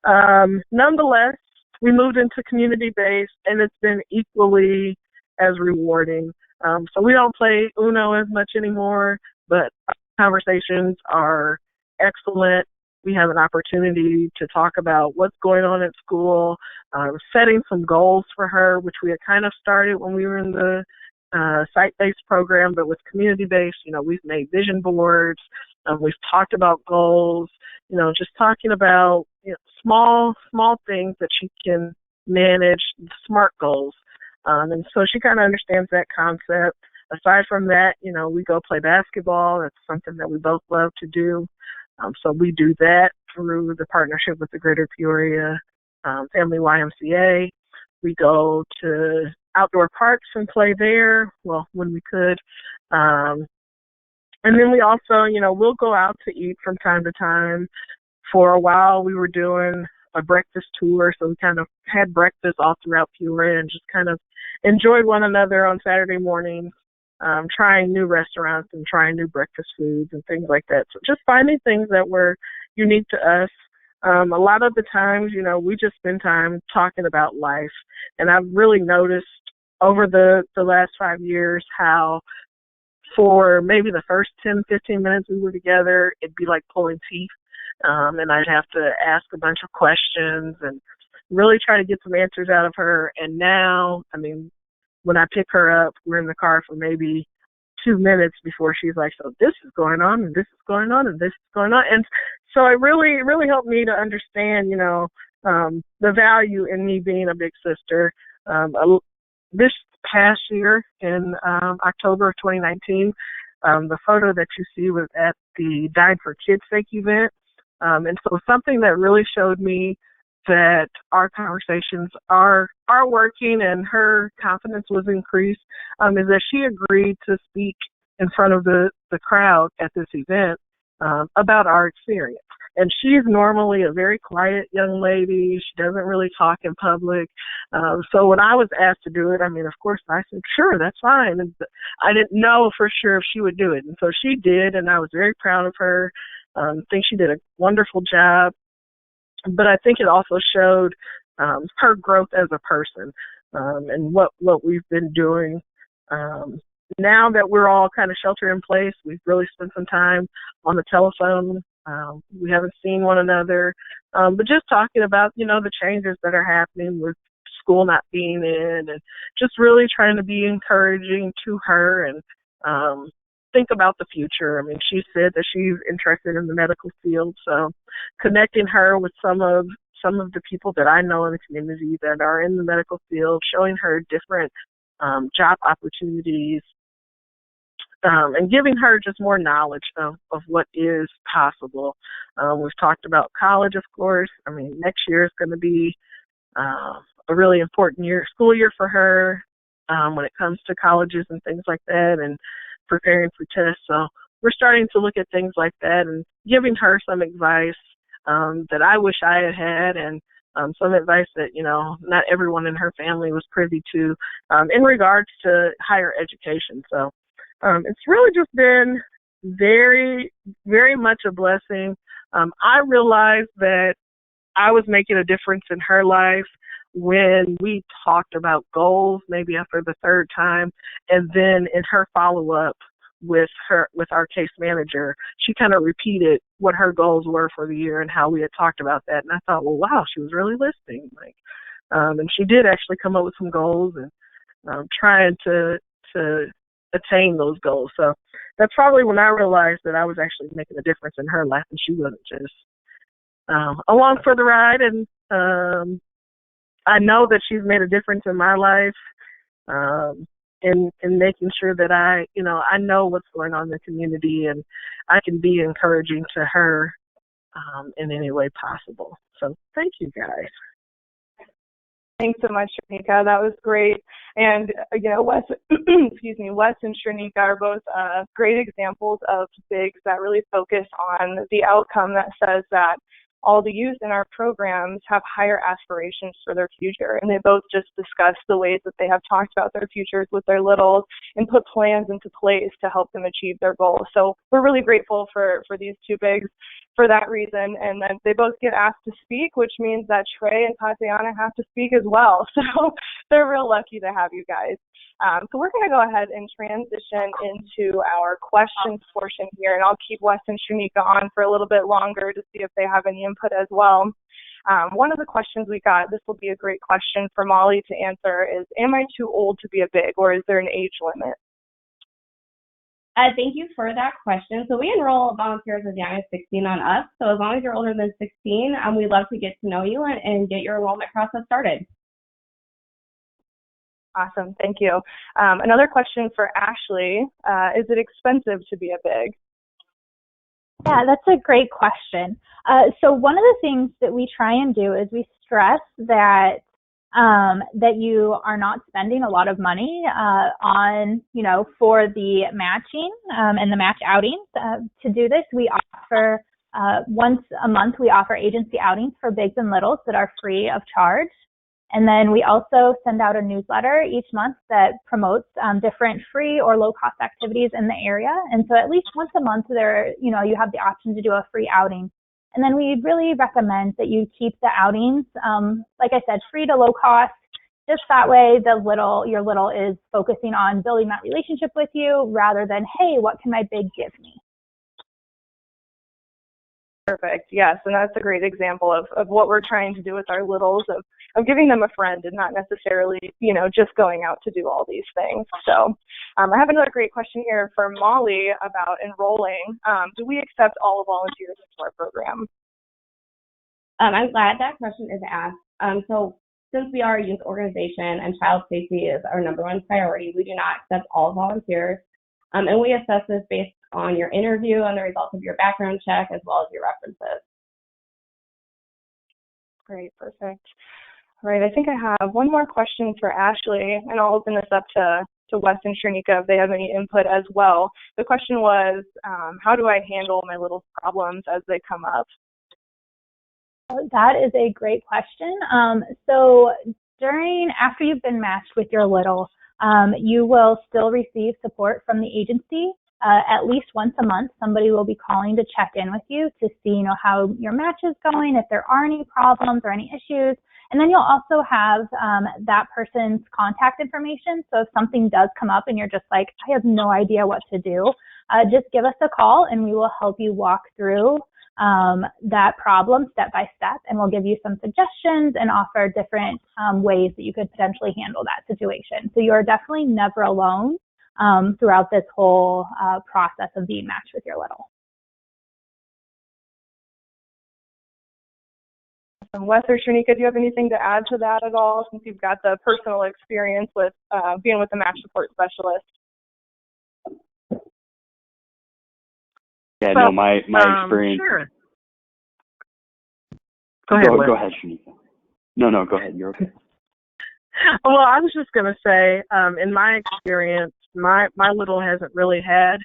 Nonetheless, we moved into community-based, and it's been equally as rewarding. So we don't play Uno as much anymore, but our conversations are excellent. We have an opportunity to talk about what's going on at school, setting some goals for her, which we had kind of started when we were in the site-based program, but with community-based, we've made vision boards. We've talked about goals, just talking about small things that she can manage, smart goals. And so she kind of understands that concept. Aside from that, we go play basketball. That's something that we both love to do. So we do that through the partnership with the Greater Peoria Family YMCA. We go to outdoor parks and play there, when we could. And then we also, we'll go out to eat from time to time. For a while, we were doing a breakfast tour, so we kind of had breakfast all throughout Peoria and just kind of enjoyed one another on Saturday mornings, trying new restaurants and trying new breakfast foods and things like that. So just finding things that were unique to us. A lot of the times, we just spend time talking about life. And I've really noticed over the last 5 years how for maybe the first 10, 15 minutes we were together, it'd be like pulling teeth. And I'd have to ask a bunch of questions and really try to get some answers out of her. And now, when I pick her up, we're in the car for maybe 2 minutes before she's like, so this is going on, and this is going on, and this is going on. And so it really, really helped me to understand, the value in me being a big sister. This past year in October of 2019, the photo that you see was at the Dine for Kids Sake event. And so something that really showed me that our conversations are working and her confidence was increased is that she agreed to speak in front of the crowd at this event about our experience. And she's normally a very quiet young lady. She doesn't really talk in public. So when I was asked to do it, of course, I said, sure, that's fine. And I didn't know for sure if she would do it. And so she did, and I was very proud of her. I think she did a wonderful job. But I think it also showed her growth as a person and what we've been doing. Now that we're all kind of shelter in place, we've really spent some time on the telephone. We haven't seen one another, but just talking about, the changes that are happening with school not being in and just really trying to be encouraging to her and think about the future. She said that she's interested in the medical field, so connecting her with some of the people that I know in the community that are in the medical field, showing her different job opportunities, and giving her just more knowledge of what is possible. We've talked about college, of course. Next year is going to be a really important school year for her when it comes to colleges and things like that and preparing for tests. So we're starting to look at things like that and giving her some advice that I wish I had had and some advice that, not everyone in her family was privy to in regards to higher education. So it's really just been very, very much a blessing. I realized that I was making a difference in her life when we talked about goals, maybe after the third time, and then in her follow-up with our case manager, she kind of repeated what her goals were for the year and how we had talked about that. And I thought, well, wow, she was really listening. And she did actually come up with some goals and trying to attain those goals. So that's probably when I realized that I was actually making a difference in her life and she wasn't just along for the ride. And I know that she's made a difference in my life in making sure that I know what's going on in the community and I can be encouraging to her in any way possible. So thank you, guys. Thanks so much, Shanika. That was great. And, Wes, Wes and Shanika are both great examples of bigs that really focus on the outcome that says that all the youth in our programs have higher aspirations for their future. And they both just discussed the ways that they have talked about their futures with their littles and put plans into place to help them achieve their goals. So we're really grateful for these two bigs. for that reason. And then they both get asked to speak, which means that Trey and Tatiana have to speak as well. So they're real lucky to have you guys. So we're going to go ahead and transition into our questions portion here, and I'll keep Wes and Shanika on for a little bit longer to see if they have any input as well. One of the questions we got, this will be a great question for Molly to answer, is, am I too old to be a BIG, or is there an age limit? Thank you for that question. So we enroll volunteers as young as 16 on us. So as long as you're older than 16, we'd love to get to know you and get your enrollment process started. Awesome, thank you. Another question for Ashley, is it expensive to be a BIG? Yeah, that's a great question. So one of the things that we try and do is we stress that that you are not spending a lot of money on, for the matching and the match outings. To do this, we offer once a month, we offer agency outings for bigs and littles that are free of charge. And then we also send out a newsletter each month that promotes different free or low-cost activities in the area. And so at least once a month, you have the option to do a free outing. And then we really recommend that you keep the outings, like I said, free to low cost. Just that way, your little is focusing on building that relationship with you rather than, hey, what can my big give me? Perfect. Yes, and that's a great example of what we're trying to do with our littles, of giving them a friend and not necessarily, just going out to do all these things. So I have another great question here for Molly about enrolling. Do we accept all volunteers into our program? I'm glad that question is asked. So since we are a youth organization and child safety is our #1 priority, we do not accept all volunteers. And we assess this based on your interview and the results of your background check, as well as your references. Great, perfect. All right, I think I have one more question for Ashley, and I'll open this up to Wes and Shanika if they have any input as well. The question was, how do I handle my little problems as they come up? That is a great question. So after you've been matched with your little, you will still receive support from the agency. At least once a month, somebody will be calling to check in with you to see, how your match is going, if there are any problems or any issues. And then you'll also have that person's contact information. So if something does come up and you're just like, I have no idea what to do, just give us a call and we will help you walk through that problem step by step, and we'll give you some suggestions and offer different ways that you could potentially handle that situation. So you're definitely never alone throughout this whole process of being matched with your little. Wes or Shanika, do you have anything to add to that at all, since you've got the personal experience with being with the match support specialist? Yeah, no, my experience. Sure. Go ahead. Go ahead, Shanika. No, go ahead. You're okay. Well, I was just going to say, in my experience, my little hasn't really had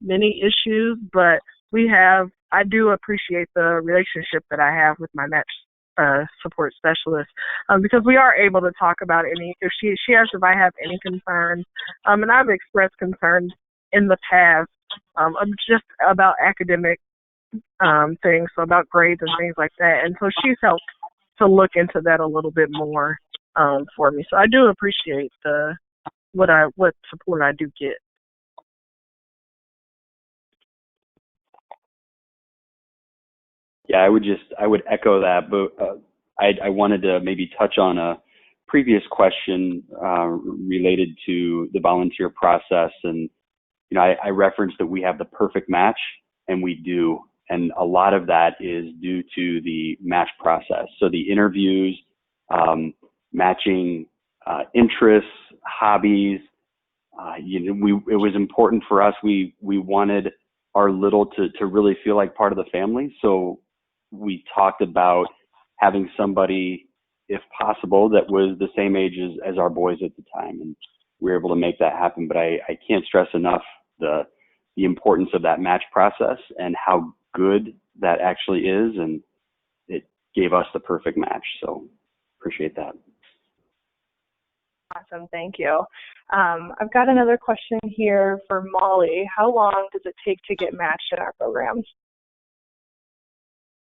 many issues, but I do appreciate the relationship that I have with my match support specialist, because we are able to talk about if she asks if I have any concerns, and I've expressed concerns in the past just about academic things, so about grades and things like that, and so she's helped to look into that a little bit more for me. So I do appreciate what support I do get. Yeah, I would echo that, but I wanted to maybe touch on a previous question related to the volunteer process. And, I referenced that we have the perfect match, and we do. And a lot of that is due to the match process. So the interviews, matching interests, hobbies, it was important for us. We wanted our little to really feel like part of the family. So we talked about having somebody, if possible, that was the same age as our boys at the time, and we were able to make that happen. But I can't stress enough the importance of that match process and how good that actually is, and it gave us the perfect match. So appreciate that. Awesome, thank you. I've got another question here for Molly. How long does it take to get matched in our programs?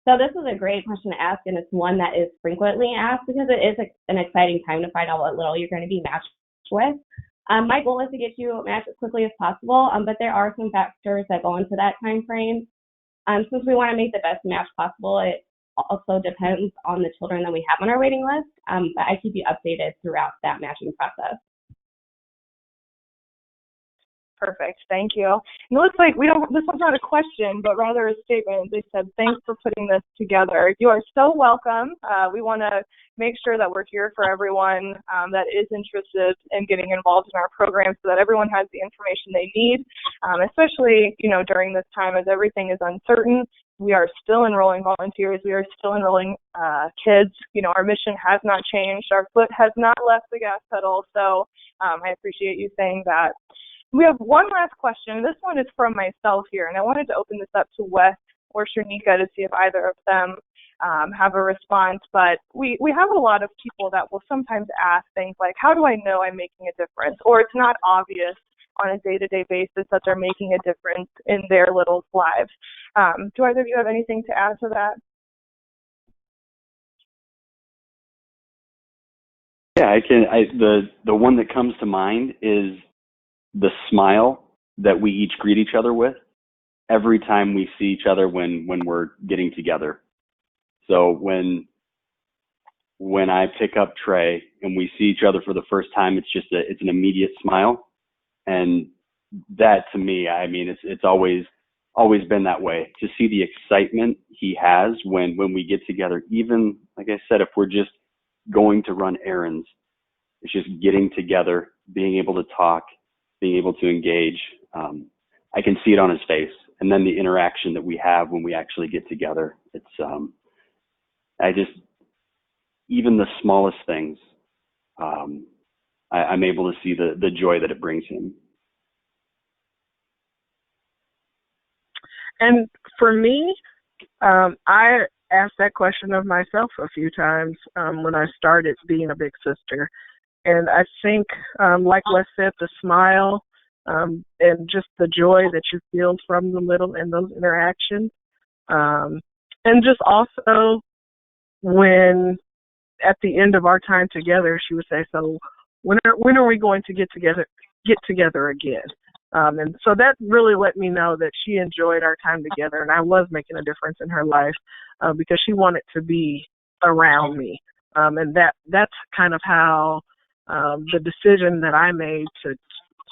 So this is a great question to ask, and it's one that is frequently asked because it is an exciting time to find out what little you're going to be matched with. My goal is to get you matched as quickly as possible, but there are some factors that go into that time frame. Since we want to make the best match possible, it also depends on the children that we have on our waiting list, but I keep you updated throughout that matching process. Perfect. Thank you. And it looks like this one's not a question, but rather a statement. They said, thanks for putting this together. You are so welcome. We want to make sure that we're here for everyone that is interested in getting involved in our program so that everyone has the information they need, especially, during this time as everything is uncertain. We are still enrolling volunteers. We are still enrolling kids. Our mission has not changed. Our foot has not left the gas pedal. So I appreciate you saying that. We have one last question. This one is from myself here, and I wanted to open this up to Wes or Shanika to see if either of them have a response. But we have a lot of people that will sometimes ask things like, how do I know I'm making a difference? Or it's not obvious on a day-to-day basis that they're making a difference in their little lives. Do either of you have anything to add to that? Yeah, I can. The one that comes to mind is the smile that we each greet each other with every time we see each other when we're getting together. So when I pick up Trey and we see each other for the first time, it's an immediate smile. And that, to me, I mean, it's always been that way. To see the excitement he has when we get together, even, like I said, if we're just going to run errands, it's just getting together, being able to talk, being able to engage. I can see it on his face. And then the interaction that we have when we actually get together, it's, even the smallest things, I'm able to see the joy that it brings him. And for me, I asked that question of myself a few times when I started being a big sister. And I think, like Wes said, the smile and just the joy that you feel from the little and those interactions. And just also when at the end of our time together, she would say, so when are we going to get together again? And so that really let me know that she enjoyed our time together, and I was making a difference in her life because she wanted to be around me. And that's kind of how the decision that I made to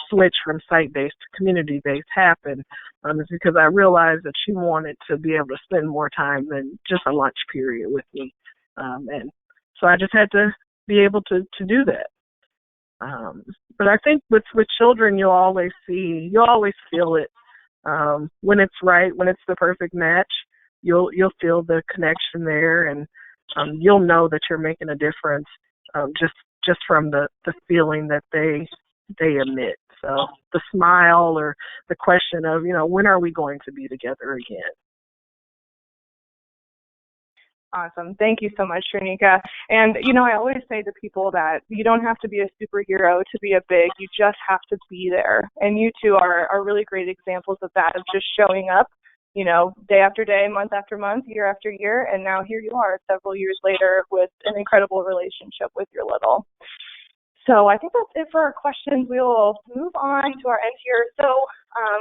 switch from site-based to community-based happened, is because I realized that she wanted to be able to spend more time than just a lunch period with me. And so I just had to be able to do that. But I think with children, you'll always feel it. When it's right, when it's the perfect match, you'll feel the connection there, and you'll know that you're making a difference just from the feeling that they emit. So the smile or the question of, when are we going to be together again? Awesome. Thank you so much, Shanika. And, I always say to people that you don't have to be a superhero to be a big, you just have to be there. And you two are really great examples of that, of just showing up, day after day, month after month, year after year. And now here you are several years later with an incredible relationship with your little. So I think that's it for our questions. We will move on to our end here. So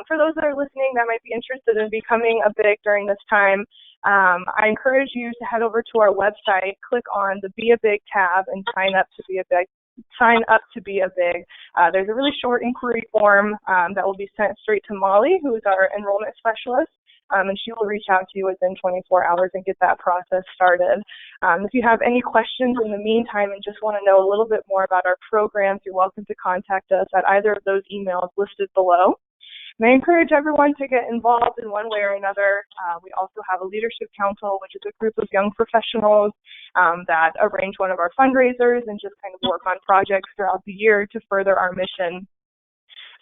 for those that are listening that might be interested in becoming a big during this time, I encourage you to head over to our website, click on the Be a Big tab, and sign up to be a big. There's a really short inquiry form that will be sent straight to Molly, who is our enrollment specialist, and she will reach out to you within 24 hours and get that process started. If you have any questions in the meantime and just want to know a little bit more about our programs, you're welcome to contact us at either of those emails listed below. And I encourage everyone to get involved in one way or another. We also have a leadership council, which is a group of young professionals that arrange one of our fundraisers and just kind of work on projects throughout the year to further our mission.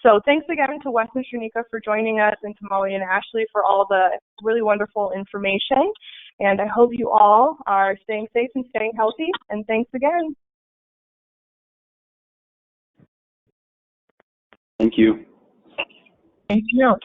So thanks again to Wes and Shanika for joining us, and to Molly and Ashley for all the really wonderful information. And I hope you all are staying safe and staying healthy. And thanks again. Thank you. Thank you.